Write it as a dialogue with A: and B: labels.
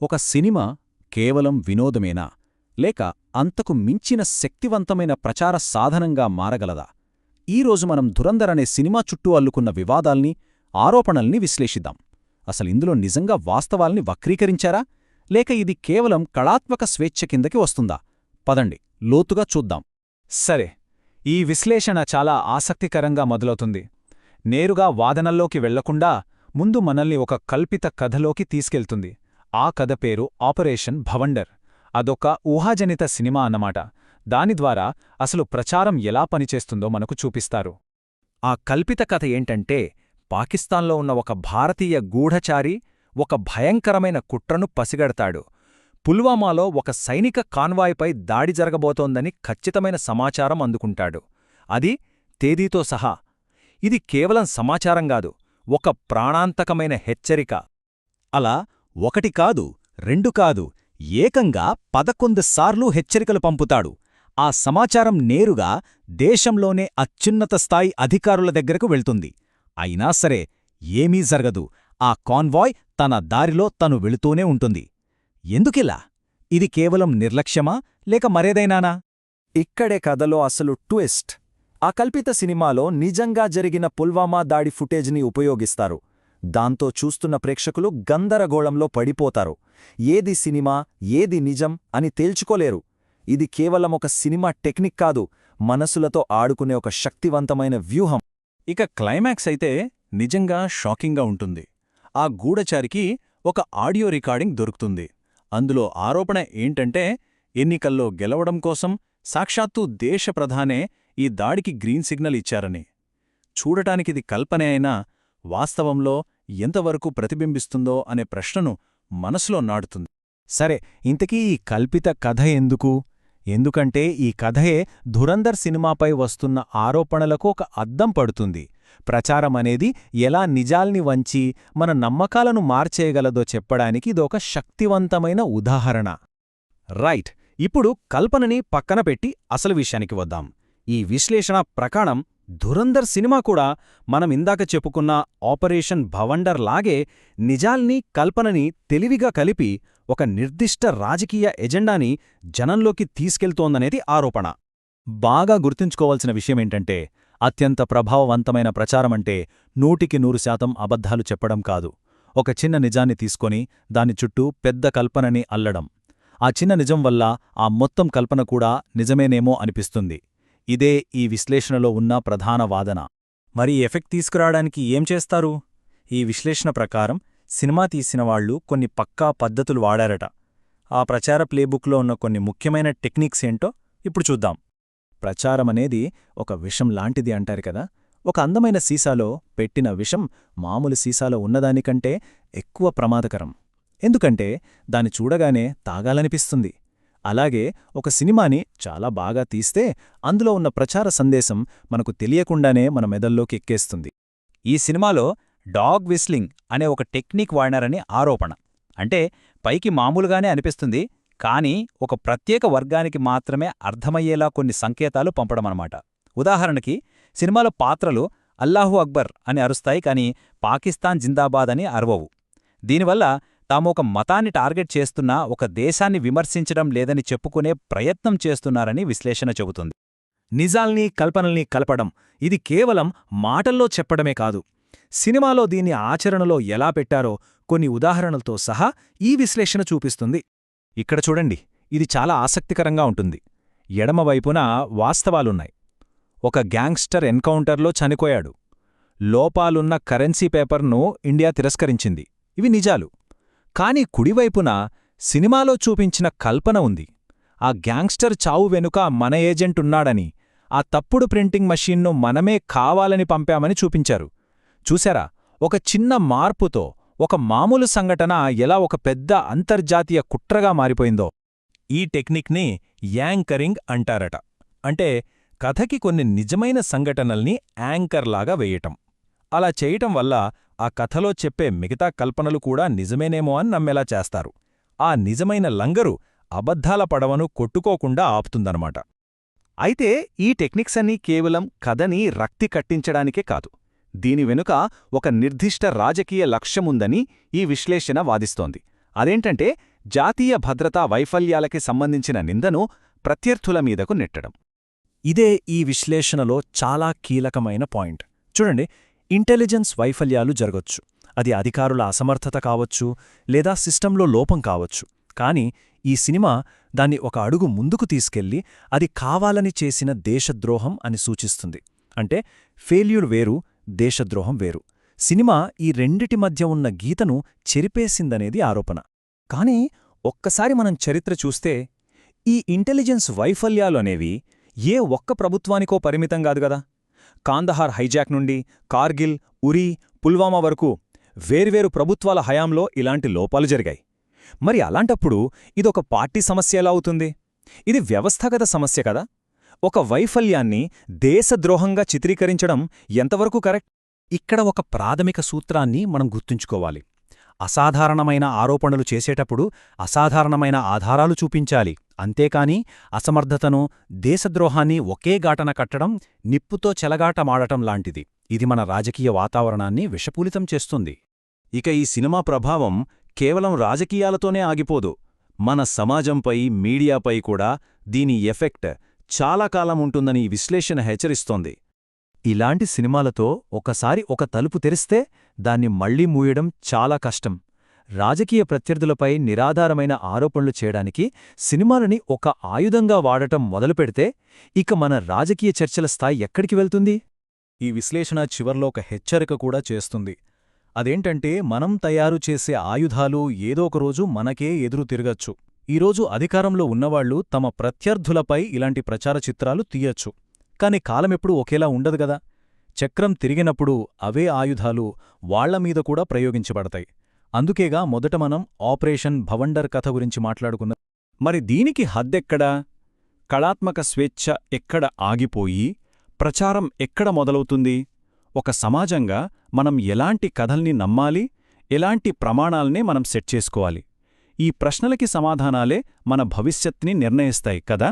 A: ఒక సినిమా కేవలం వినోదమేనా లేక అంతకు మించిన శక్తివంతమైన ప్రచార సాధనంగా మారగలదా? ఈరోజు మనం ధురంధర్ అనే సినిమా చుట్టూ అల్లుకున్న వివాదాల్ని, ఆరోపణల్ని విశ్లేషిద్దాం. అసలిందులో నిజంగా వాస్తవాల్ని వక్రీకరించారా లేక ఇది కేవలం కళాత్మక స్వేచ్ఛ కిందకి వస్తుందా? పదండి, లోతుగా చూద్దాం.
B: సరే, ఈ విశ్లేషణ చాలా ఆసక్తికరంగా మొదలవుతుంది. నేరుగా వాదనల్లోకి వెళ్లకుండా ముందు మనల్ని ఒక కల్పిత కథలోకి తీసుకెళ్తుంది. ఆ కథ పేరు ఆపరేషన్ భవండర్. అదొక ఊహాజనిత సినిమా అన్నమాట. దాని ద్వారా అసలు ప్రచారం ఎలా పనిచేస్తుందో మనకు చూపిస్తారు.
C: ఆ కల్పిత కథ ఏంటంటే, పాకిస్తాన్లో ఉన్న ఒక భారతీయ గూఢచారి ఒక భయంకరమైన కుట్రను పసిగడతాడు. పుల్వామాలో ఒక సైనిక కాన్వాయ్పై దాడి జరగబోతోందని ఖచ్చితమైన సమాచారం అందుకుంటాడు. అది తేదీతో సహా. ఇది కేవలం సమాచారంగాదు, ఒక ప్రాణాంతకమైన హెచ్చరిక.
A: అలా ఒకటి కాదు, రెండు కాదు, ఏకంగా 11 సార్లు హెచ్చరికలు పంపుతాడు. ఆ సమాచారం నేరుగా దేశంలోనే అత్యున్నత స్థాయి అధికారుల దగ్గరకు వెళ్తుంది. అయినా సరే ఏమీ జరగదు. ఆ కాన్వాయ్ తన దారిలో తను వెళుతూనే ఉంటుంది. ఎందుకిలా? ఇది కేవలం నిర్లక్ష్యమా లేక మరేదైనానా?
C: ఇక్కడే కథలో అసలు ట్విస్ట్. ఆ కల్పిత సినిమాలో నిజంగా జరిగిన పుల్వామా దాడి ఫుటేజ్ని ఉపయోగిస్తారు. దాంతో చూస్తున్న ప్రేక్షకులు గందరగోళంలో పడిపోతారు. ఏది సినిమా, ఏది నిజం అని తేల్చుకోలేరు. ఇది కేవలం ఒక సినిమా టెక్నిక్ కాదు, మనసులతో ఆడుకునే ఒక శక్తివంతమైన వ్యూహం.
A: ఇక క్లైమాక్స్ అయితే నిజంగా షాకింగ్గా ఉంటుంది. ఆ గూఢచారికి ఒక ఆడియో రికార్డింగ్ దొరుకుతుంది. అందులో ఆరోపణ ఏంటంటే, ఎన్నికల్లో గెలవడం కోసం సాక్షాత్తూ దేశ ప్రధానే ఈ దాడికి గ్రీన్ సిగ్నల్ ఇచ్చారని. చూడటానికిది కల్పనే అయినా వాస్తవంలో ఎంతవరకు ప్రతిబింబిస్తుందో అనే ప్రశ్నను మనసులో నాటుతుంది.
B: సరే, ఇంతకీ ఈ కల్పిత కథ ఎందుకు? ఎందుకంటే ఈ కథయే ధురంధర్ సినిమాపై వస్తున్న ఆరోపణలకు ఒక అద్దం పడుతుంది. ప్రచారమనేది ఎలా నిజాల్ని వంచి మన నమ్మకాలను మార్చేయగలదో చెప్పడానికి ఇదొక శక్తివంతమైన ఉదాహరణ.
A: రైట్. ఇప్పుడు కల్పనని పక్కన పెట్టి అసలు విషయానికి వద్దాం. ఈ విశ్లేషణ ప్రకారం ధురంధర్ సినిమా కూడా మనం ఇందాక చెప్పుకున్న ఆపరేషన్ భవండర్ లాగే నిజాల్ని, కల్పనని తెలివిగా కలిపి ఒక నిర్దిష్ట రాజకీయ ఎజెండాని జనంలోకి తీసుకెళ్తోందనేది ఆరోపణ. బాగా గుర్తుంచుకోవాల్సిన విషయమేంటంటే, అత్యంత ప్రభావవంతమైన ప్రచారమంటే 100% అబద్ధాలు చెప్పడం కాదు. ఒక చిన్న నిజాన్ని తీసుకొని దాని చుట్టూ పెద్ద కల్పనని అల్లడం. ఆ చిన్న నిజం వల్ల ఆ మొత్తం కల్పన కూడా నిజమేనేమో అనిపిస్తుంది. ఇదే ఈ విశ్లేషణలో ఉన్న ప్రధాన వాదన. మరి ఎఫెక్ట్ తీసుకురావడానికి ఏం చేస్తారు? ఈ విశ్లేషణ ప్రకారం సినిమా తీసినవాళ్లు కొన్ని పక్కా పద్ధతులు వాడారట. ఆ ప్రచార ప్లేబుక్లో ఉన్న కొన్ని ముఖ్యమైన టెక్నిక్స్ ఏంటో ఇప్పుడు చూద్దాం. ప్రచారమనేది ఒక విషం లాంటిది అంటారు కదా. ఒక అందమైన సీసాలో పెట్టిన విషం మామూలు సీసాలో ఉన్నదానికంటే ఎక్కువ ప్రమాదకరం. ఎందుకంటే దాన్ని చూడగానే తాగాలనిపిస్తుంది. అలాగే ఒక సినిమాని చాలా బాగా తీస్తే అందులో ఉన్న ప్రచార సందేశం మనకు తెలియకుండానే మన మెదల్లోకి ఎక్కేస్తుంది. ఈ సినిమాలో డాగ్ విస్లింగ్ అనే ఒక టెక్నిక్ వాడినారని ఆరోపణ. అంటే పైకి మామూలుగానే అనిపిస్తుంది, కానీ ఒక ప్రత్యేక వర్గానికి మాత్రమే అర్థమయ్యేలా కొన్ని సంకేతాలు పంపడమన్నమాట. ఉదాహరణకి సినిమాలో పాత్రలు అల్లాహు అక్బర్ అని అరుస్తాయి, కానీ పాకిస్తాన్ జిందాబాద్ అని అరవవు. దీనివల్ల తాము ఒక మతాన్ని టార్గెట్ చేస్తున్నా ఒక దేశాన్ని విమర్శించడం లేదని చెప్పుకునే ప్రయత్నం చేస్తున్నారని విశ్లేషణ చెబుతుంది. నిజాల్ని, కల్పనల్ని కలపడం ఇది కేవలం మాటల్లో చెప్పడమే కాదు. సినిమాలో దీన్ని ఆచరణలో ఎలా పెట్టారో కొన్ని ఉదాహరణలతో సహా ఈ విశ్లేషణ చూపిస్తుంది. ఇక్కడ చూడండి, ఇది చాలా ఆసక్తికరంగా ఉంటుంది. ఎడమవైపున వాస్తవాలున్నాయి. ఒక గ్యాంగ్స్టర్ ఎన్కౌంటర్లో చనిపోయాడు. లోపాలున్న కరెన్సీ పేపర్ను ఇండియా తిరస్కరించింది. ఇవి నిజాలు. కాని కుడివైపున సినిమాలో చూపించిన కల్పన ఉంది. ఆ గ్యాంగ్స్టర్ చావు వెనుక మన ఏజెంటున్నాడని, ఆ తప్పుడు ప్రింటింగ్ మషీన్ను మనమే కావాలని పంపామని చూపించారు. చూశారా, ఒక చిన్న మార్పుతో ఒక మామూలు సంఘటన ఎలా ఒక పెద్ద అంతర్జాతీయ కుట్రగా మారిపోయిందో. ఈ టెక్నిక్ని యాంకరింగ్ అంటారట. అంటే కథకి కొన్ని నిజమైన సంఘటనల్ని యాంకర్లాగా వేయటం. అలా చేయటం వల్ల ఆ కథలో చెప్పే మిగతా కల్పనలు కూడా నిజమేనేమో అని నమ్మేలా చేస్తారు. ఆ నిజమైన లంగరు అబద్ధాల పడవను కొట్టుకోకుండా ఆపుతుందన్నమాట. అయితే ఈ టెక్నిక్స్ అన్నీ కేవలం కథని రక్తి కట్టించడానికే కాదు. దీని వెనుక ఒక నిర్దిష్ట రాజకీయ లక్ష్యముందని ఈ విశ్లేషణ వాదిస్తోంది.
B: అదేంటంటే జాతీయ భద్రతా వైఫల్యాలకి సంబంధించిన నిందను ప్రత్యర్థుల మీదకు నెట్టడం.
C: ఇదే ఈ విశ్లేషణలో చాలా కీలకమైన పాయింట్. చూడండి, ఇంటెలిజెన్స్ వైఫల్యాలు జరగొచ్చు. అది అధికారుల అసమర్థత కావచ్చు, లేదా సిస్టంలో లోపం కావచ్చు. కాని ఈ సినిమా దాన్ని ఒక అడుగు ముందుకు తీసుకెళ్లి అది కావాలని చేసిన దేశద్రోహం అని సూచిస్తుంది. అంటే ఫెయిల్యూర్ వేరు, దేశద్రోహం వేరు. సినిమా ఈ రెండిటి మధ్య ఉన్న గీతను చెరిపేసిందనేది ఆరోపణ. కాని ఒక్కసారి మనం చరిత్ర చూస్తే ఈ ఇంటెలిజెన్స్ వైఫల్యాలు అనేవి ఏ ఒక్క ప్రభుత్వానికో పరిమితం కాదు గదా. కాందహార్ హైజాక్ నుండి కార్గిల్, ఉరీ, పుల్వామా వరకు వేర్వేరు ప్రభుత్వాల హయాంలో ఇలాంటి లోపాలు జరిగాయి. మరి అలాంటప్పుడు ఇదొక పార్టీ సమస్య ఎలా అవుతుంది? ఇది వ్యవస్థాగత సమస్య కదా. ఒక వైఫల్యాన్ని దేశద్రోహంగా చిత్రీకరించడం ఎంతవరకు కరెక్ట్? ఇక్కడ ఒక ప్రాథమిక సూత్రాన్ని మనం గుర్తుంచుకోవాలి. అసాధారణమైన ఆరోపణలు చేసేటప్పుడు అసాధారణమైన ఆధారాలు చూపించాలి. అంతేకాని అసమర్థతను, దేశద్రోహాన్ని ఒకే గాటన కట్టడం నిప్పుతో చెలగాటమాడటం లాంటిది. ఇది మన రాజకీయ వాతావరణాన్ని విషపూరితం చేస్తుంది.
A: ఇక ఈ సినిమా ప్రభావం కేవలం రాజకీయాలతోనే ఆగిపోదు. మన సమాజంపై, మీడియాపై కూడా దీని ఎఫెక్ట్ చాలా కాలం ఉంటుందని ఈ విశ్లేషణ హెచ్చరిస్తోంది.
B: ఇలాంటి సినిమాలతో ఒకసారి ఒక తలుపు తెరిస్తే దాన్ని మళ్లీ మూయడం చాలా కష్టం. రాజకీయ ప్రత్యర్థులపై నిరాధారమైన ఆరోపణలు చేయడానికి సినిమాలని ఒక ఆయుధంగా వాడటం మొదలుపెడితే ఇక మన రాజకీయ చర్చల స్థాయి ఎక్కడికి వెళ్తుంది?
A: ఈ విశ్లేషణ చివర్లో ఒక హెచ్చరిక కూడా చేస్తుంది. అదేంటంటే, మనం తయారు చేసే ఆయుధాలు ఏదో ఒకరోజు మనకే ఎదురు తిరగచ్చు. ఈరోజు అధికారంలో ఉన్నవాళ్లు తమ ప్రత్యర్థులపై ఇలాంటి ప్రచార చిత్రాలు తీయచ్చు. కాని కాలమెప్పుడూ ఒకేలా ఉండదు గదా. చక్రం తిరిగినప్పుడు అవే ఆయుధాలు వాళ్లమీద కూడా ప్రయోగించబడతాయి. అందుకేగా మొదట మనం ఆపరేషన్ భవండర్ కథ గురించి మాట్లాడుకున్నాం. మరి దీనికి హద్దెక్కడా? కళాత్మక స్వేచ్ఛ ఎక్కడ ఆగిపోయి ప్రచారం ఎక్కడ మొదలవుతుంది? ఒక సమాజంగా మనం ఎలాంటి కథల్ని నమ్మాలి, ఎలాంటి ప్రమాణాల్నే మనం సెట్ చేసుకోవాలి? ఈ ప్రశ్నలకి సమాధానాలే మన భవిష్యత్ని నిర్ణయిస్తాయి కదా.